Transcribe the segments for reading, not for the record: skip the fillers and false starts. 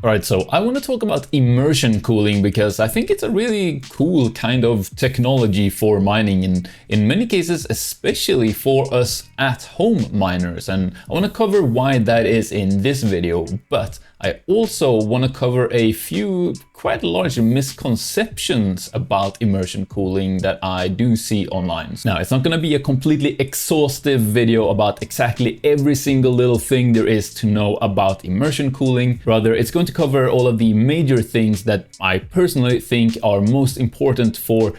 Alright, so I want to talk about immersion cooling because I think it's a really cool kind of technology for mining in many cases, especially for us at-home miners. And I want to cover why that is in this video, but I also want to cover a few quite large misconceptions about immersion cooling that I do see online. Now, it's not going to be a completely exhaustive video about exactly every single little thing there is to know about immersion cooling. Rather, it's going to cover all of the major things that I personally think are most important for,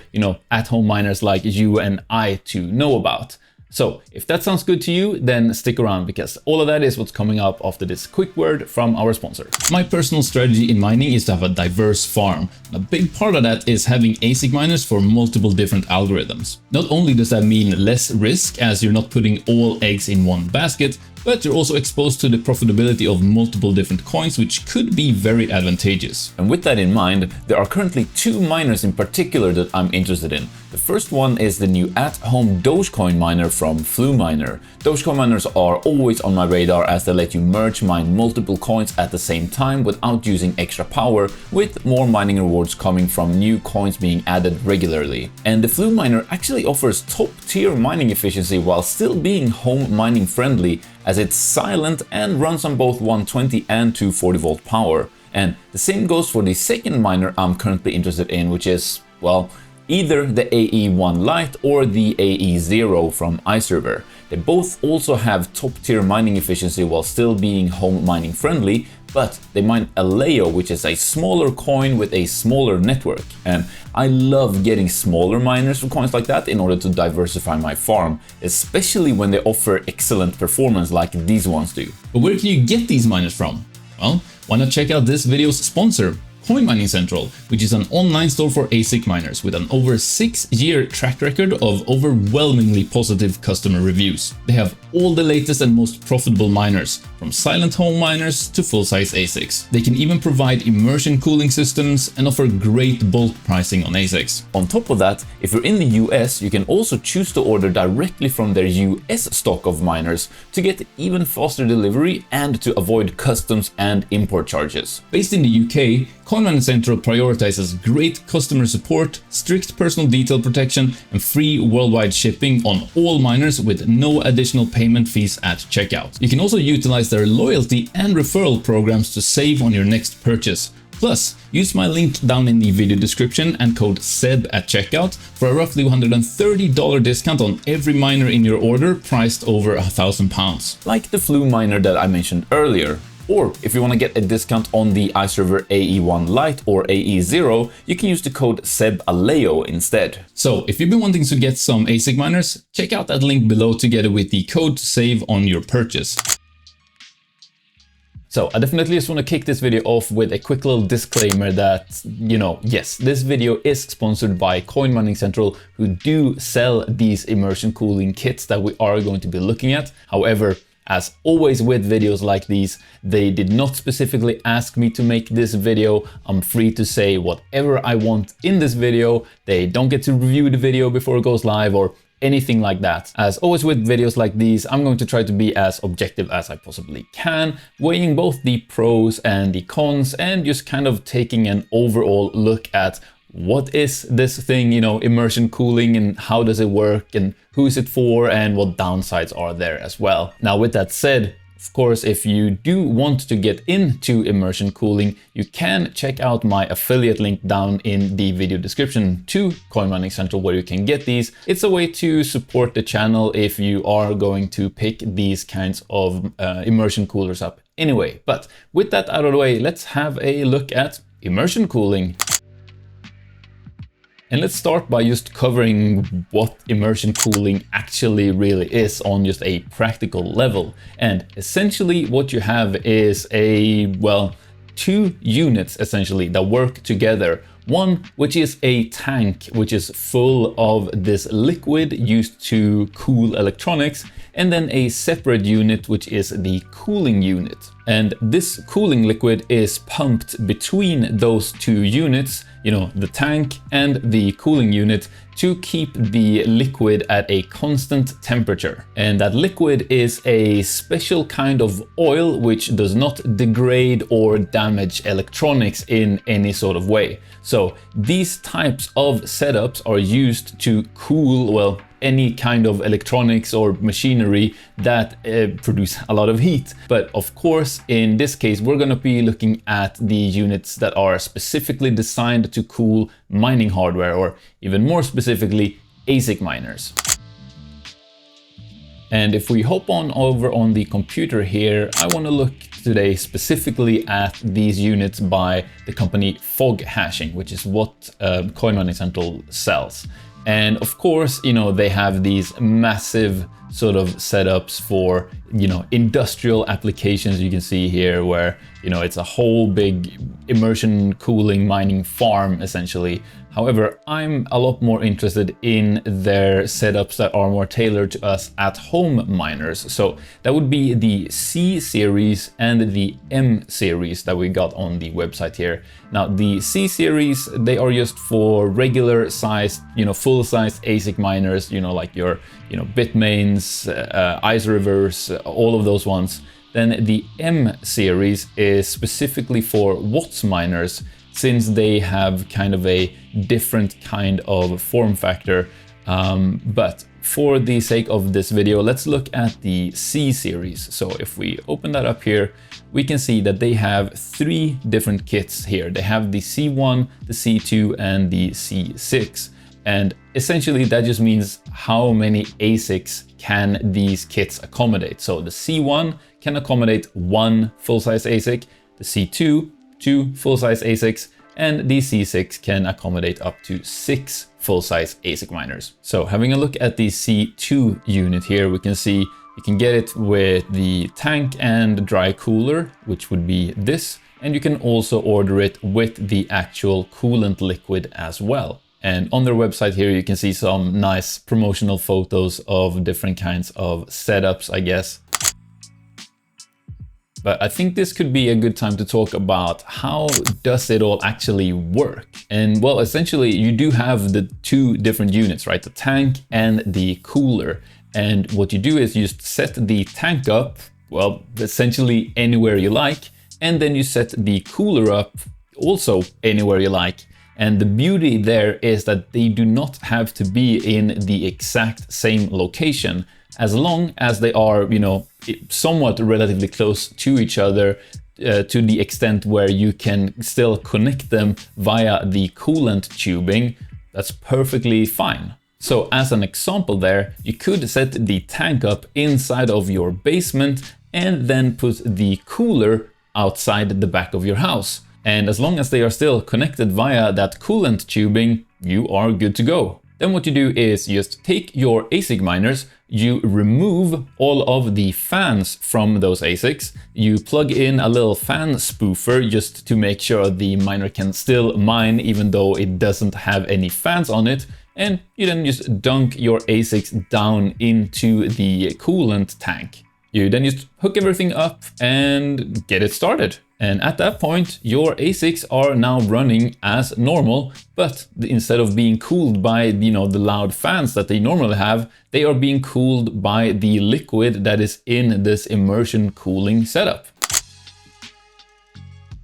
at-home miners like you and I to know about. So if that sounds good to you, then stick around because all of that is what's coming up after this quick word from our sponsor. My personal strategy in mining is to have a diverse farm. A big part of that is having ASIC miners for multiple different algorithms. Not only does that mean less risk as you're not putting all eggs in one basket, but you're also exposed to the profitability of multiple different coins, which could be very advantageous. And with that in mind, there are currently two miners in particular that I'm interested in. The first one is the new at-home Dogecoin miner from 𝗬𝗢𝗢𝗘𝗥. Dogecoin miners are always on my radar as they let you merge mine multiple coins at the same time without using extra power, with more mining rewards coming from new coins being added regularly. And the 𝗬𝗢𝗢𝗘 actually offers top-tier mining efficiency while still being home mining friendly, as it's silent and runs on both 120 and 240 volt power. And the same goes for the second miner I'm currently interested in, which is, well, either the AE1 or the AE0 from 𝗬𝗢𝗢𝗡. They both also have top-tier mining efficiency while still being home mining friendly, but they mine 𝗬𝗨𝗨, which is a smaller coin with a smaller network. And I love getting smaller miners for coins like that in order to diversify my farm, especially when they offer excellent performance like these ones do. But where can you get these miners from? Well, why not check out this video's sponsor, Coin Mining Central, which is an online store for ASIC miners with an over 6-year track record of overwhelmingly positive customer reviews. They have all the latest and most profitable miners, from silent home miners to full-size ASICs. They can even provide immersion cooling systems and offer great bulk pricing on ASICs. On top of that, if you're in the US, you can also choose to order directly from their US stock of miners to get even faster delivery and to avoid customs and import charges. Based in the UK, Coin Mining Central prioritizes great customer support, strict personal detail protection, and free worldwide shipping on all miners with no additional payment fees at checkout. You can also utilize their loyalty and referral programs to save on your next purchase. Plus, use my link down in the video description and code 𝗬𝗏 at checkout for a roughly $130 discount on every miner in your order priced over £1,000. Like the 𝗬𝗢𝗢𝗡 that I mentioned earlier. Or if you want to get a discount on the 𝗬𝗢𝗢𝗡 AE1 or AE0, you can use the code 𝗬𝗏𝗡𝗡 instead. So if you've been wanting to get some ASIC miners, check out that link below together with the code to save on your purchase. So I definitely just want to kick this video off with a quick little disclaimer that, yes, this video is sponsored by Coin Mining Central, who do sell these immersion cooling kits that we are going to be looking at. However, as always with videos like these, they did not specifically ask me to make this video. I'm free to say whatever I want in this video. They don't get to review the video before it goes live or anything like that. As always with videos like these, I'm going to try to be as objective as I possibly can, weighing both the pros and the cons and just kind of taking an overall look at what is this thing, immersion cooling, and how does it work, and who is it for, and what downsides are there as well. Now, with that said, of course, if you do want to get into immersion cooling, you can check out my affiliate link down in the video description to Coin Mining Central, where you can get these. It's a way to support the channel if you are going to pick these kinds of immersion coolers up anyway. But with that out of the way, let's have a look at immersion cooling. And let's start by just covering what immersion cooling actually really is on just a practical level. And essentially what you have is two units essentially that work together. One, which is a tank, which is full of this liquid used to cool electronics. and then a separate unit, which is the cooling unit. And this cooling liquid is pumped between those two units, you know, the tank and the cooling unit, to keep the liquid at a constant temperature. And that liquid is a special kind of oil which does not degrade or damage electronics in any sort of way. So these types of setups are used to cool, well, any kind of electronics or machinery that produce a lot of heat. But of course, in this case, we're going to be looking at the units that are specifically designed to cool mining hardware, or even more specifically, ASIC miners. And if we hop on over on the computer here, I want to look today specifically at these units by the company Fog Hashing, which is what Coin Mining Central sells. And of course, you know, they have these massive sort of setups for, you know, industrial applications. You can see here where, you know, it's a whole big immersion cooling mining farm essentially. However, I'm a lot more interested in their setups that are more tailored to us at-home miners. So that would be the C series and the M series that we got on the website here. Now, the C series, they are just for regular sized, you know, full-sized ASIC miners, you know, like your, you know, Bitmains, Ice Rivers, all of those ones. Then the M series is specifically for Watts miners, since they have kind of a different kind of form factor. But for the sake of this video, let's look at the C series. So if we open that up here, we can see that they have 3 different kits here. They have the C1, the C2, and the C6. And essentially that just means how many ASICs can these kits accommodate. So the C1 can accommodate 1 full-size ASIC, the C2, 2 full-size ASICs, and the C6 can accommodate up to 6 full-size ASIC miners. So having a look at the C2 unit here, we can see you can get it with the tank and dry cooler, which would be this, and you can also order it with the actual coolant liquid as well. And on their website here, you can see some nice promotional photos of different kinds of setups, I guess. But I think this could be a good time to talk about how does it all actually work? And well, essentially you do have the 2 different units, right? The tank and the cooler. And what you do is you just set the tank up, well, essentially anywhere you like. And then you set the cooler up also anywhere you like. And the beauty there is that they do not have to be in the exact same location, as long as they are, you know, somewhat relatively close to each other, to the extent where you can still connect them via the coolant tubing. That's perfectly fine. So as an example there, you could set the tank up inside of your basement and then put the cooler outside the back of your house. And as long as they are still connected via that coolant tubing, you are good to go. Then what you do is just take your ASIC miners, you remove all of the fans from those ASICs, you plug in a little fan spoofer just to make sure the miner can still mine even though it doesn't have any fans on it, and you then just dunk your ASICs down into the coolant tank. You then just hook everything up and get it started. And at that point, your ASICs are now running as normal, but instead of being cooled by, you know, the loud fans that they normally have, they are being cooled by the liquid that is in this immersion cooling setup.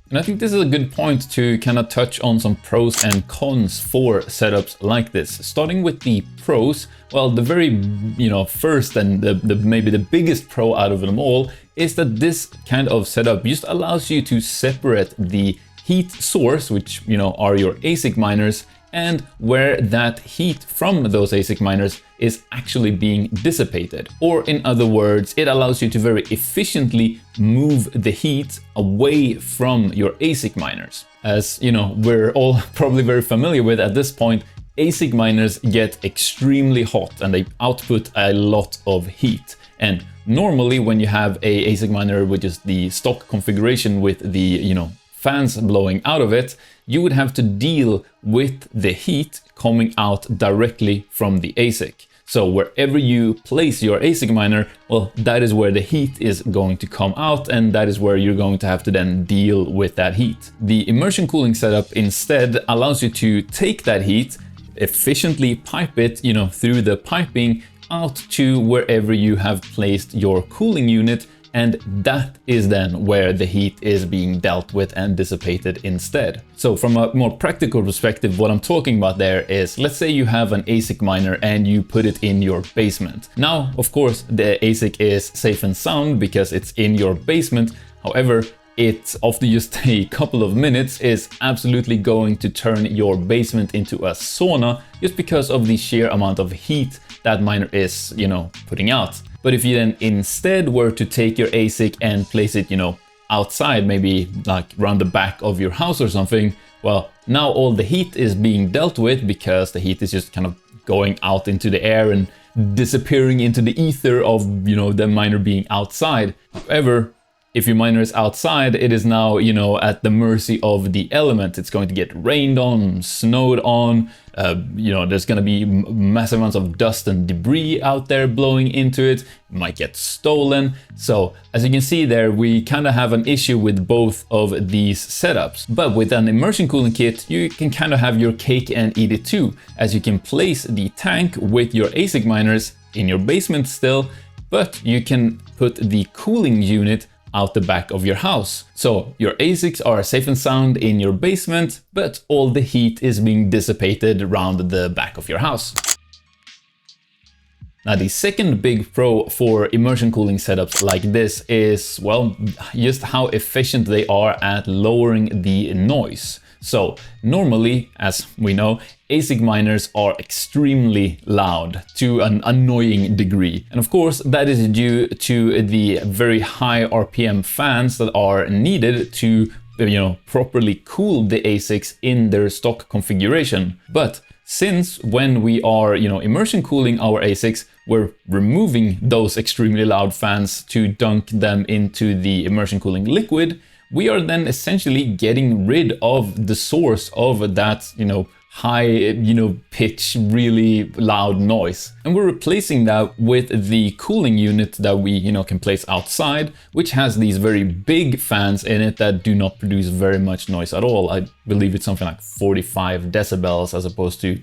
And I think this is a good point to kind of touch on some pros and cons for setups like this. Starting with the pros, well, the very, you know, first and maybe the biggest pro out of them all is that this kind of setup just allows you to separate the heat source, which, you know, are your ASIC miners, and where that heat from those ASIC miners is actually being dissipated. Or in other words, it allows you to very efficiently move the heat away from your ASIC miners. As you know, we're all probably very familiar with at this point, ASIC miners get extremely hot and they output a lot of heat. And normally when you have a ASIC miner with just the stock configuration with the, you know, fans blowing out of it, you would have to deal with the heat coming out directly from the ASIC. So wherever you place your ASIC miner, well, that is where the heat is going to come out, and that is where you're going to have to then deal with that heat. The immersion cooling setup instead allows you to take that heat, efficiently pipe it, through the piping out to wherever you have placed your cooling unit, and that is then where the heat is being dealt with and dissipated instead. So from a more practical perspective, what I'm talking about there is, let's say you have an ASIC miner and you put it in your basement. Now, of course, the ASIC is safe and sound because it's in your basement. However, it, after just a couple of minutes, is absolutely going to turn your basement into a sauna just because of the sheer amount of heat that miner is, putting out. But if you then instead were to take your ASIC and place it, outside, maybe like around the back of your house or something, well, now all the heat is being dealt with because the heat is just kind of going out into the air and disappearing into the ether of, the miner being outside. However, if your miner is outside, it is now, at the mercy of the element. It's going to get rained on, snowed on, there's going to be massive amounts of dust and debris out there blowing into it. It might get stolen. So as you can see there, we kind of have an issue with both of these setups. But with an immersion cooling kit, you can kind of have your cake and eat it too, as you can place the tank with your ASIC miners in your basement still, but you can put the cooling unit out the back of your house. So your ASICs are safe and sound in your basement, but all the heat is being dissipated around the back of your house. Now, the second big pro for immersion cooling setups like this is, well, just how efficient they are at lowering the noise. So normally, as we know, ASIC miners are extremely loud to an annoying degree. And of course, that is due to the very high RPM fans that are needed to, properly cool the ASICs in their stock configuration. But since when we are, immersion cooling our ASICs, we're removing those extremely loud fans to dunk them into the immersion cooling liquid, we are then essentially getting rid of the source of that, high, pitch, really loud noise. And we're replacing that with the cooling unit that we, can place outside, which has these very big fans in it that do not produce very much noise at all. I believe it's something like 45 decibels as opposed to,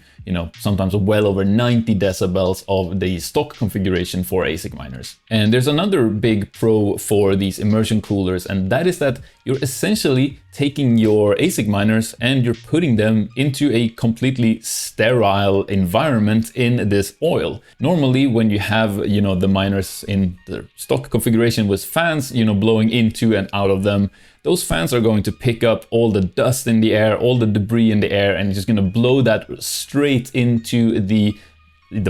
sometimes well over 90 decibels of the stock configuration for ASIC miners. And there's another big pro for these immersion coolers, and that is that you're essentially taking your ASIC miners and you're putting them into a completely sterile environment in this oil. Normally, when you have, the miners in the stock configuration with fans, blowing into and out of them, those fans are going to pick up all the dust in the air, all the debris in the air, and it's just going to blow that straight into the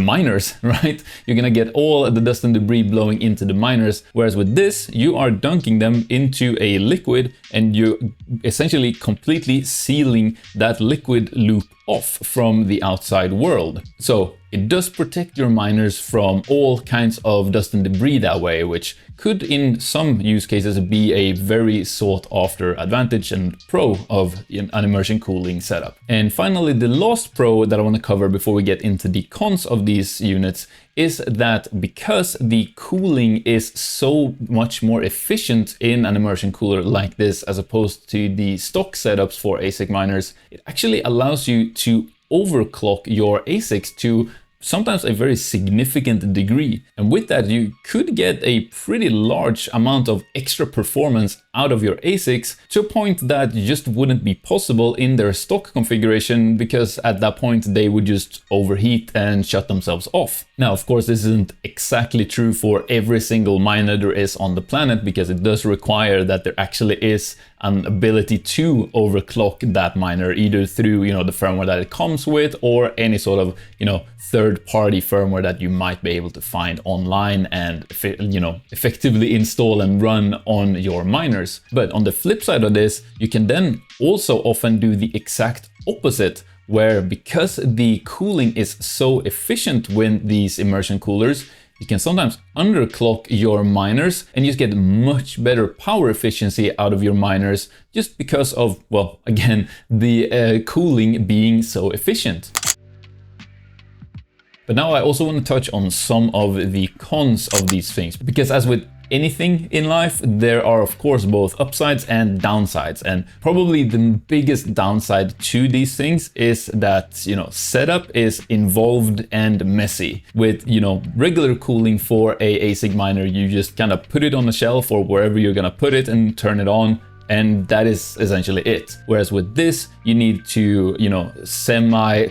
miners, right? You're gonna get all the dust and debris blowing into the miners. Whereas with this, you are dunking them into a liquid and you're essentially completely sealing that liquid loop off from the outside world. So it does protect your miners from all kinds of dust and debris that way, which could in some use cases be a very sought after advantage and pro of an immersion cooling setup. And finally, the last pro that I want to cover before we get into the cons of these units is that because the cooling is so much more efficient in an immersion cooler like this as opposed to the stock setups for ASIC miners, it actually allows you to overclock your ASICs to sometimes a very significant degree. And with that, you could get a pretty large amount of extra performance out of your ASICs to a point that just wouldn't be possible in their stock configuration, because at that point they would just overheat and shut themselves off. Now, of course, this isn't exactly true for every single miner there is on the planet, because it does require that there actually is an ability to overclock that miner, either through, the firmware that it comes with, or any sort of, third-party firmware that you might be able to find online and, effectively install and run on your miners. But on the flip side of this, you can then also often do the exact opposite, where because the cooling is so efficient with these immersion coolers, you can sometimes underclock your miners and just get much better power efficiency out of your miners just because of, well, again, the cooling being so efficient. But now I also want to touch on some of the cons of these things, because as with anything in life, there are of course both upsides and downsides. And probably the biggest downside to these things is that, you know, setup is involved and messy. With, you know, regular cooling for a ASIC miner, you just kind of put it on the shelf or wherever you're gonna put it and turn it on, and that is essentially it. Whereas with this, you need to, you know,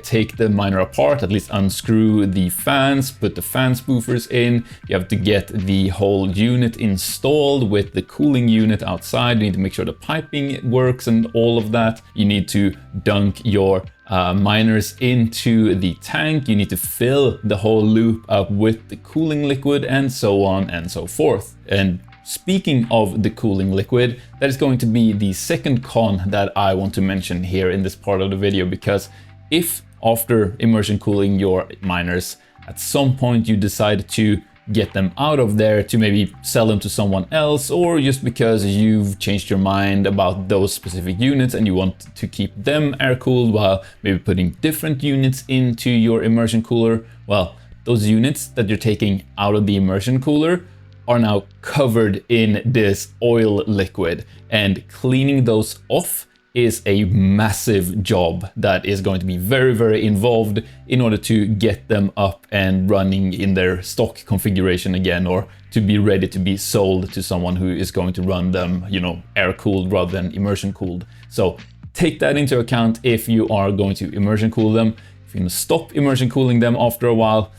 take the miner apart, at least unscrew the fans, put the fan spoofers in. You have to get the whole unit installed with the cooling unit outside. You need to make sure the piping works and all of that. You need to dunk your miners into the tank. You need to fill the whole loop up with the cooling liquid, and so on and so forth. And speaking of the cooling liquid, that is going to be the second con that I want to mention here in this part of the video, because if after immersion cooling your miners, at some point you decide to get them out of there to maybe sell them to someone else, or just because you've changed your mind about those specific units and you want to keep them air cooled while maybe putting different units into your immersion cooler, well, those units that you're taking out of the immersion cooler are now covered in this oil liquid, and cleaning those off is a massive job that is going to be very, very involved in order to get them up and running in their stock configuration again, or to be ready to be sold to someone who is going to run them, you know, air cooled rather than immersion cooled. So take that into account if you are going to immersion cool them. If you're going to stop immersion cooling them after a while,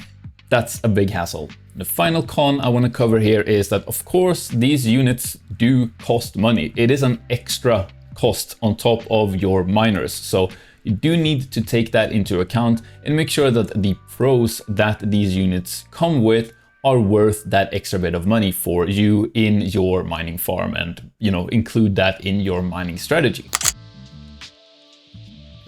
that's a big hassle. The final con I want to cover here is that, of course, these units do cost money. It is an extra cost on top of your miners. So you do need to take that into account and make sure that the pros that these units come with are worth that extra bit of money for you in your mining farm, and, you know, include that in your mining strategy.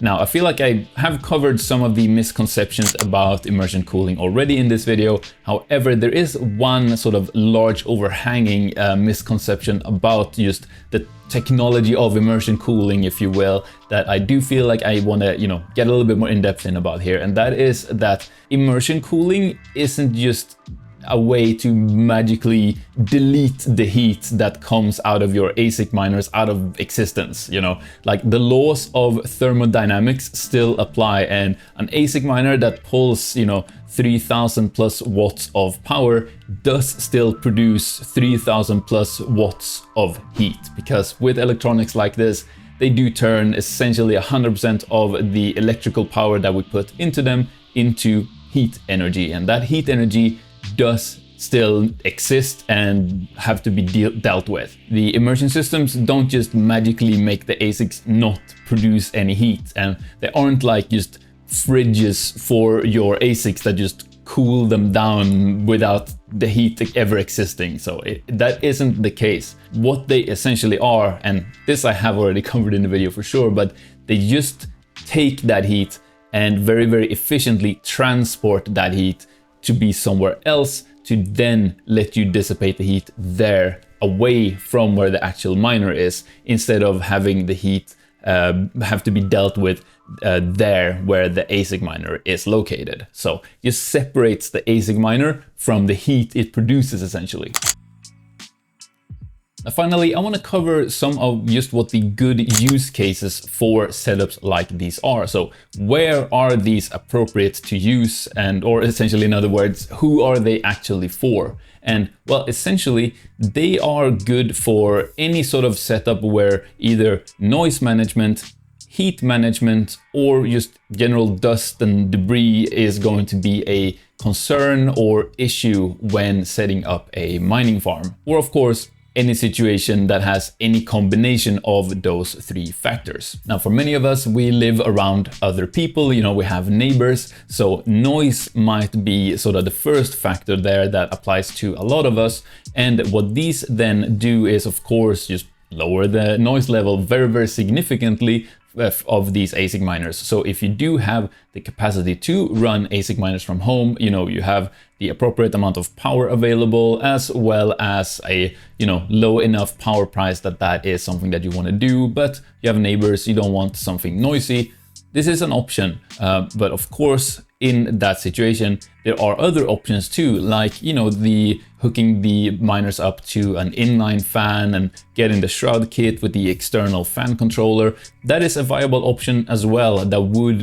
Now, I feel like I have covered some of the misconceptions about immersion cooling already in this video. However, there is one sort of large overhanging misconception about just the technology of immersion cooling, if you will, that I do feel like I want to, you know, get a little bit more in depth in about here. And that is that immersion cooling isn't just a way to magically delete the heat that comes out of your ASIC miners out of existence. You know, like the laws of thermodynamics still apply, and an ASIC miner that pulls, you know, 3000 plus watts of power does still produce 3000 plus watts of heat, because with electronics like this, they do turn essentially 100% of the electrical power that we put into them into heat energy, and that heat energy does still exist and have to be dealt with. The immersion systems don't just magically make the ASICs not produce any heat, and they aren't like just fridges for your ASICs that just cool them down without the heat ever existing. So that isn't the case. What they essentially are, and this I have already covered in the video for sure, but they just take that heat and very, very efficiently transport that heat to be somewhere else, to then let you dissipate the heat there away from where the actual miner is, instead of having the heat have to be dealt with there where the ASIC miner is located. So it just separates the ASIC miner from the heat it produces essentially. Now, finally, I want to cover some of just what the good use cases for setups like these are. So where are these appropriate to use, and or essentially, in other words, who are they actually for? And well, essentially, they are good for any sort of setup where either noise management, heat management, or just general dust and debris is going to be a concern or issue when setting up a mining farm. Or of course, any situation that has any combination of those three factors. Now, for many of us, we live around other people, you know, we have neighbors, so noise might be sort of the first factor there that applies to a lot of us. And what these then do is, of course, just lower the noise level very, very significantly of these ASIC miners. So if you do have the capacity to run ASIC miners from home, you know, you have the appropriate amount of power available, as well as a, you know, low enough power price that is something that you want to do, but you have neighbors, you don't want something noisy, this is an option. But of course, in that situation, there are other options too, like, you know, the hooking the miners up to an inline fan and getting the shroud kit with the external fan controller. That is a viable option as well. That would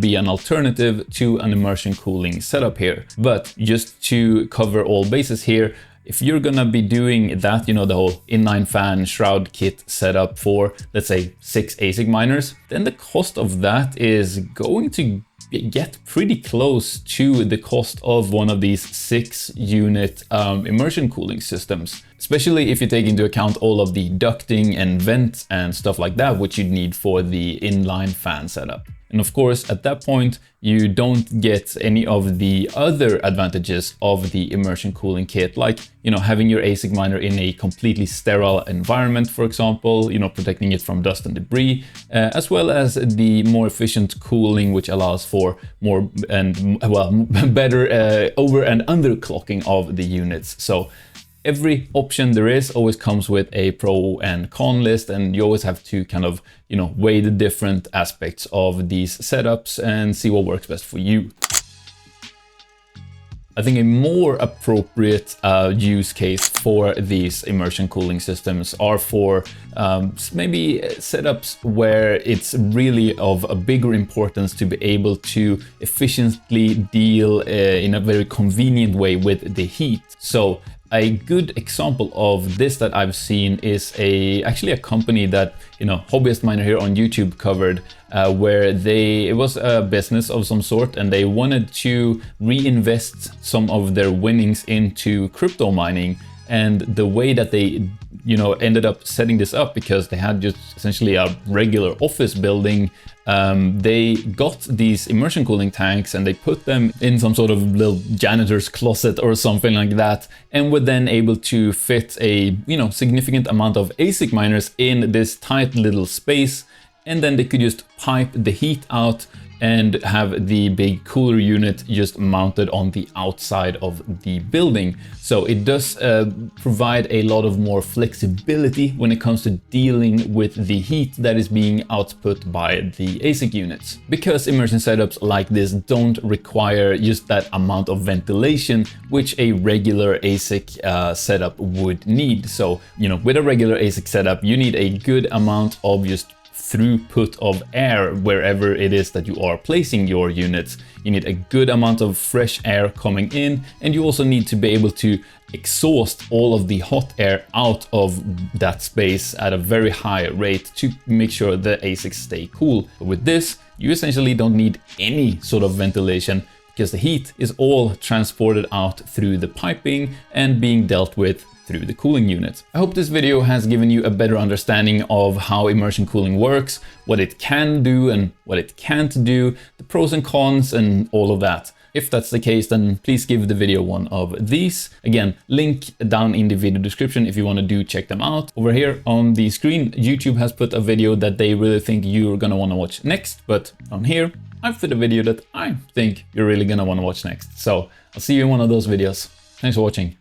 be an alternative to an immersion cooling setup here. But just to cover all bases here, if you're gonna be doing that, you know, the whole inline fan shroud kit setup for, let's say, 6 ASIC miners, then the cost of that is going to get pretty close to the cost of one of these 6-unit immersion cooling systems, especially if you take into account all of the ducting and vents and stuff like that, which you'd need for the inline fan setup. And of course, at that point, you don't get any of the other advantages of the immersion cooling kit, like, you know, having your ASIC miner in a completely sterile environment, for example, you know, protecting it from dust and debris, as well as the more efficient cooling, which allows for more and, well, better over and underclocking of the units. So every option there is always comes with a pro and con list, and you always have to kind of, you know, weigh the different aspects of these setups and see what works best for you. I think a more appropriate use case for these immersion cooling systems are for maybe setups where it's really of a bigger importance to be able to efficiently deal in a very convenient way with the heat. So a good example of this that I've seen is actually a company that, you know, Hobbyist Miner here on YouTube covered, where it was a business of some sort, and they wanted to reinvest some of their winnings into crypto mining. And the way that they, you know, ended up setting this up, because they had just essentially a regular office building, they got these immersion cooling tanks and they put them in some sort of little janitor's closet or something like that, and were then able to fit a, you know, significant amount of ASIC miners in this tight little space, and then they could just pipe the heat out and have the big cooler unit just mounted on the outside of the building. So it does provide a lot of more flexibility when it comes to dealing with the heat that is being output by the ASIC units. Because immersion setups like this don't require just that amount of ventilation which a regular ASIC setup would need. So, you know, with a regular ASIC setup, you need a good amount of just throughput of air wherever it is that you are placing your units. You need a good amount of fresh air coming in, and you also need to be able to exhaust all of the hot air out of that space at a very high rate to make sure the ASICs stay cool. But with this, you essentially don't need any sort of ventilation, because the heat is all transported out through the piping and being dealt with through the cooling unit. I hope this video has given you a better understanding of how immersion cooling works, what it can do and what it can't do, the pros and cons and all of that. If that's the case, then please give the video one of these. Again, link down in the video description if you want to check them out. Over here on the screen, YouTube has put a video that they really think you're gonna want to watch next, but on here, I've put a video that I think you're really gonna want to watch next. So I'll see you in one of those videos. Thanks for watching.